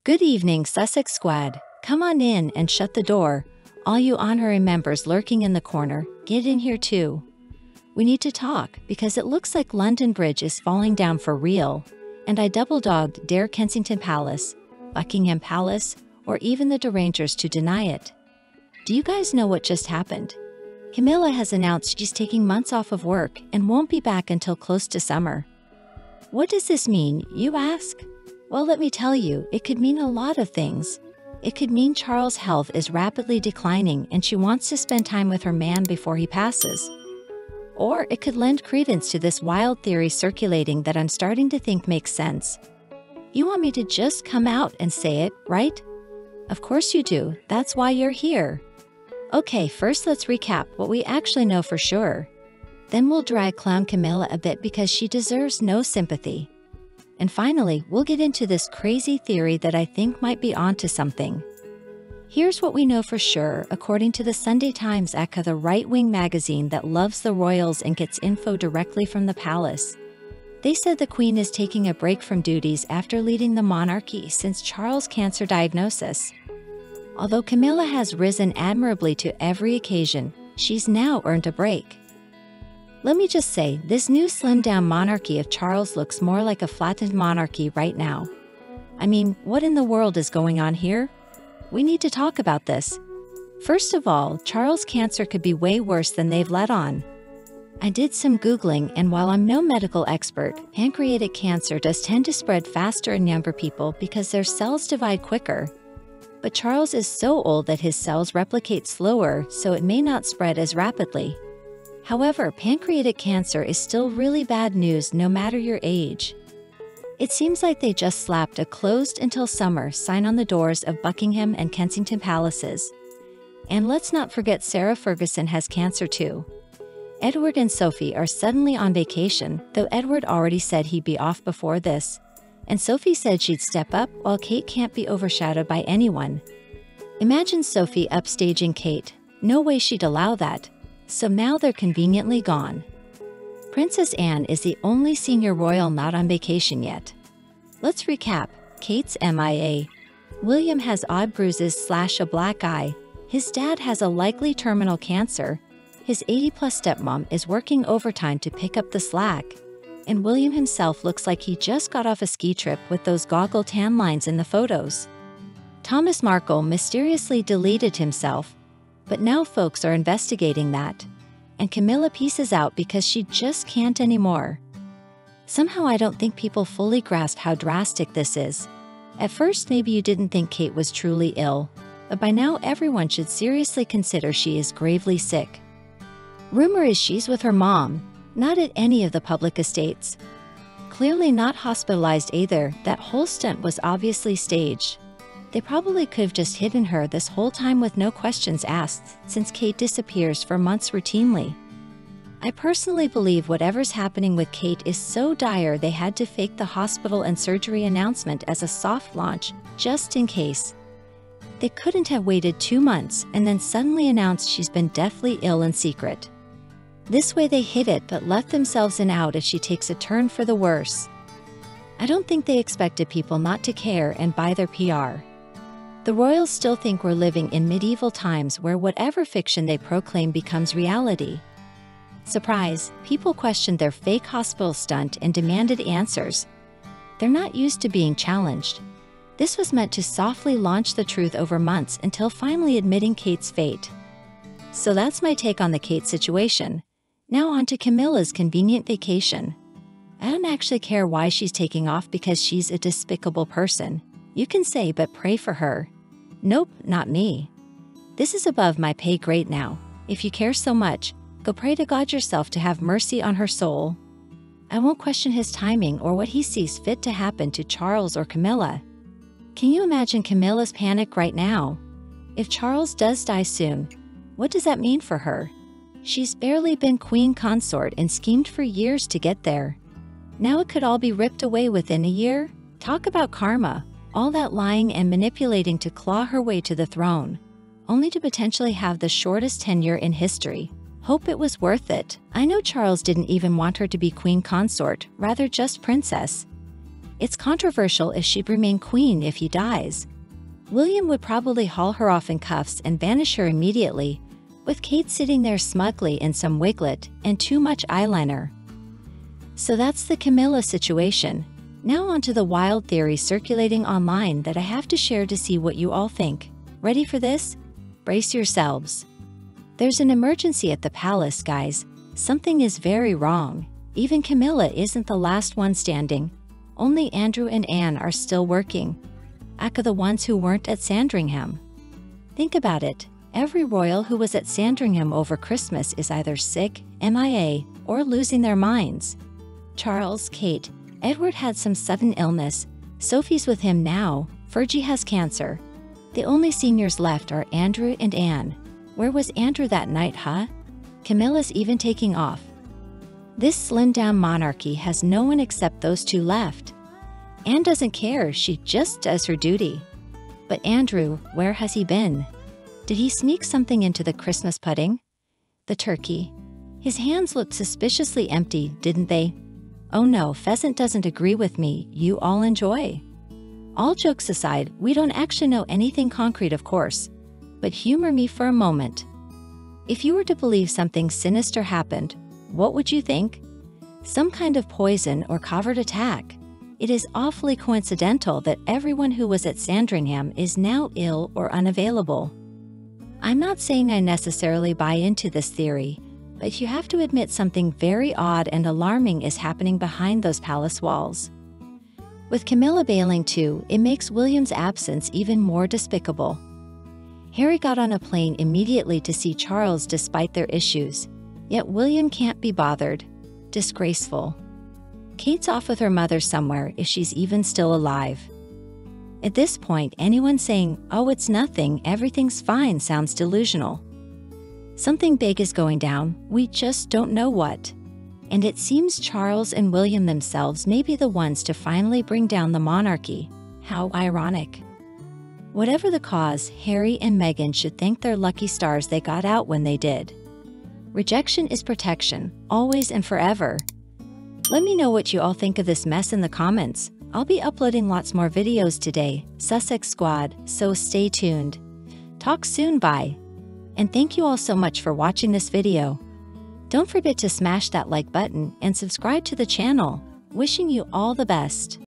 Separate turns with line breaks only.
Good evening, Sussex Squad. Come on in and shut the door. All you honorary members lurking in the corner, get in here too. We need to talk because it looks like London Bridge is falling down for real, and I double-dogged dare Kensington Palace, Buckingham Palace, or even the derangers to deny it. Do you guys know what just happened? Camilla has announced she's taking months off of work and won't be back until close to summer. What does this mean, you ask? Well, let me tell you, it could mean a lot of things. It could mean Charles' health is rapidly declining and she wants to spend time with her man before he passes. Or it could lend credence to this wild theory circulating that I'm starting to think makes sense. You want me to just come out and say it, right? Of course you do, that's why you're here. Okay, first let's recap what we actually know for sure. Then we'll drag clown Camilla a bit because she deserves no sympathy. And finally, we'll get into this crazy theory that I think might be onto something. Here's what we know for sure, according to the Sunday Times, aka the right-wing magazine that loves the royals and gets info directly from the palace. They said the Queen is taking a break from duties after leading the monarchy since Charles' cancer diagnosis. Although Camilla has risen admirably to every occasion, she's now earned a break. Let me just say, this new slimmed-down monarchy of Charles looks more like a flattened monarchy right now. I mean, what in the world is going on here? We need to talk about this. First of all, Charles' cancer could be way worse than they've let on. I did some Googling, and while I'm no medical expert, pancreatic cancer does tend to spread faster in younger people because their cells divide quicker. But Charles is so old that his cells replicate slower, so it may not spread as rapidly. However, pancreatic cancer is still really bad news no matter your age. It seems like they just slapped a "closed until summer" sign on the doors of Buckingham and Kensington Palaces. And let's not forget Sarah Ferguson has cancer too. Edward and Sophie are suddenly on vacation, though Edward already said he'd be off before this. And Sophie said she'd step up while Kate can't be overshadowed by anyone. Imagine Sophie upstaging Kate. No way she'd allow that. So now they're conveniently gone. Princess Anne is the only senior royal not on vacation yet. Let's recap. Kate's MIA. William has odd bruises / a black eye. His dad has a likely terminal cancer. His 80-plus stepmom is working overtime to pick up the slack. And William himself looks like he just got off a ski trip with those goggle tan lines in the photos. Thomas Markle mysteriously deleted himself. But now folks are investigating that. And Camilla pieces out because she just can't anymore. Somehow I don't think people fully grasp how drastic this is. At first maybe you didn't think Kate was truly ill, but by now everyone should seriously consider she is gravely sick. Rumor is she's with her mom, not at any of the public estates. Clearly not hospitalized either, that whole stunt was obviously staged. They probably could have just hidden her this whole time with no questions asked, since Kate disappears for months routinely. I personally believe whatever's happening with Kate is so dire they had to fake the hospital and surgery announcement as a soft launch, just in case. They couldn't have waited 2 months and then suddenly announced she's been deathly ill in secret. This way they hid it but left themselves in out if she takes a turn for the worse. I don't think they expected people not to care and buy their PR. The royals still think we're living in medieval times where whatever fiction they proclaim becomes reality. Surprise, people questioned their fake hospital stunt and demanded answers. They're not used to being challenged. This was meant to softly launch the truth over months until finally admitting Kate's fate. So that's my take on the Kate situation. Now on to Camilla's convenient vacation. I don't actually care why she's taking off because she's a despicable person. You can say, but pray for her. Nope, not me. This is above my pay grade now. If you care so much, go pray to God yourself to have mercy on her soul. I won't question his timing or what he sees fit to happen to Charles or Camilla. Can you imagine Camilla's panic right now? If Charles does die soon, what does that mean for her? She's barely been queen consort and schemed for years to get there. Now it could all be ripped away within a year? Talk about karma. All that lying and manipulating to claw her way to the throne, only to potentially have the shortest tenure in history. Hope it was worth it. I know Charles didn't even want her to be queen consort, rather just princess. It's controversial if she'd remain queen if he dies. William would probably haul her off in cuffs and banish her immediately, with Kate sitting there smugly in some wiglet and too much eyeliner. So that's the Camilla situation. Now onto the wild theory circulating online that I have to share to see what you all think. Ready for this? Brace yourselves. There's an emergency at the palace, guys. Something is very wrong. Even Camilla isn't the last one standing. Only Andrew and Anne are still working. Aka the ones who weren't at Sandringham. Think about it. Every royal who was at Sandringham over Christmas is either sick, MIA, or losing their minds. Charles, Kate, Edward had some sudden illness. Sophie's with him now. Fergie has cancer. The only seniors left are Andrew and Anne. Where was Andrew that night, huh? Camilla's even taking off. This slimmed-down monarchy has no one except those two left. Anne doesn't care, she just does her duty. But Andrew, where has he been? Did he sneak something into the Christmas pudding? The turkey? His hands looked suspiciously empty, didn't they? Oh no, Pheasant doesn't agree with me, you all enjoy. All jokes aside, we don't actually know anything concrete, of course. But humor me for a moment. If you were to believe something sinister happened, what would you think? Some kind of poison or covert attack. It is awfully coincidental that everyone who was at Sandringham is now ill or unavailable. I'm not saying I necessarily buy into this theory, but you have to admit something very odd and alarming is happening behind those palace walls. With Camilla bailing too, it makes William's absence even more despicable. Harry got on a plane immediately to see Charles despite their issues, yet William can't be bothered. Disgraceful. Kate's off with her mother somewhere if she's even still alive. At this point, anyone saying, "Oh, it's nothing, everything's fine," sounds delusional. Something big is going down, we just don't know what. And it seems Charles and William themselves may be the ones to finally bring down the monarchy. How ironic. Whatever the cause, Harry and Meghan should thank their lucky stars they got out when they did. Rejection is protection, always and forever. Let me know what you all think of this mess in the comments. I'll be uploading lots more videos today, Sussex Squad, so stay tuned. Talk soon, bye. And thank you all so much for watching this video. Don't forget to smash that like button and subscribe to the channel. Wishing you all the best.